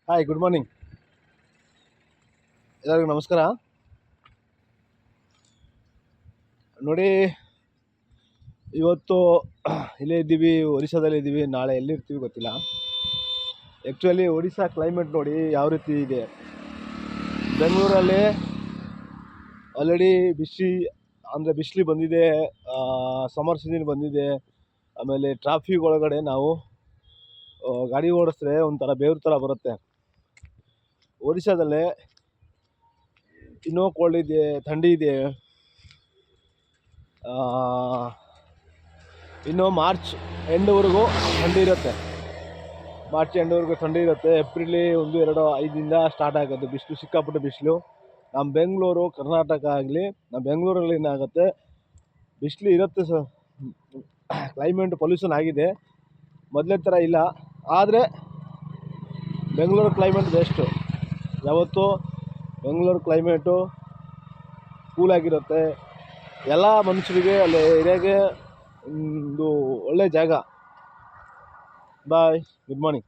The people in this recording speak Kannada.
Hi, good morning. ಎಲ್ಲರಿಗೂ ನಮಸ್ಕಾರ. ನೋಡಿ, ಇವತ್ತು ಇಲ್ಲೇ ಇದ್ದೀವಿ, ಒರಿಸ್ಸಾದಲ್ಲಿ ಇದ್ದೀವಿ. ನಾಳೆ ಎಲ್ಲಿರ್ತೀವಿ ಗೊತ್ತಿಲ್ಲ. ಆ್ಯಕ್ಚುಲಿ ಒರಿಸ್ಸಾ ಕ್ಲೈಮೇಟ್ ನೋಡಿ ಯಾವ ರೀತಿ ಇದೆ. ಬೆಂಗಳೂರಲ್ಲಿ ಆಲ್ರೆಡಿ ಬಿಸಿಲು ಬಂದಿದೆ, ಸಮ್ಮರ್ ಸೀಸನ್ ಬಂದಿದೆ. ಆಮೇಲೆ ಟ್ರಾಫಿಕ್ ಒಳಗಡೆ ನಾವು ಗಾಡಿ ಓಡಿಸಿದ್ರೆ ಒಂಥರ ಬೇವ್ರ ಥರ ಬರುತ್ತೆ. ಒರಿಸ್ಸಾದಲ್ಲೇ ಇನ್ನೂ ಕೋಲ್ಡ್ ಇದೆ, ಥಂಡಿ ಇದೆ. ಇನ್ನು ಮಾರ್ಚ್ ಎಂಡ್ವರೆಗೂ ಥಂಡಿ ಇರುತ್ತೆ. ಏಪ್ರಿಲ್ 1, 2, 5ರಿಂದ ಸ್ಟಾರ್ಟ್ ಆಗುತ್ತೆ ಬಿಸಿಲು, ಸಿಕ್ಕಾಪಟ್ಟೆ ಬಿಸಿಲು. ನಮ್ಮ ಬೆಂಗಳೂರು ಕರ್ನಾಟಕ ಆಗಲಿ, ನಮ್ಮ ಬೆಂಗಳೂರಲ್ಲಿ ಏನಾಗುತ್ತೆ, ಬಿಸಿಲು ಇರುತ್ತೆ. ಕ್ಲೈಮೇಟ್ ಪೊಲ್ಯೂಷನ್ ಆಗಿದೆ, ಮೊದಲೇ ಥರ ಇಲ್ಲ. ಆದರೆ ಬೆಂಗಳೂರು ಕ್ಲೈಮೇಟ್ ಬೆಸ್ಟು. ಯಾವತ್ತೂ ಬೆಂಗಳೂರು ಕ್ಲೈಮೇಟು ಕೂಲಾಗಿರುತ್ತೆ. ಎಲ್ಲ ಮನುಷ್ಯರಿಗೆ ಅಲ್ಲಿ ಏರಿಯಾಗೆ ಒಂದು ಒಳ್ಳೆ ಜಾಗ. ಬಾಯ್, ಗುಡ್ ಮಾರ್ನಿಂಗ್.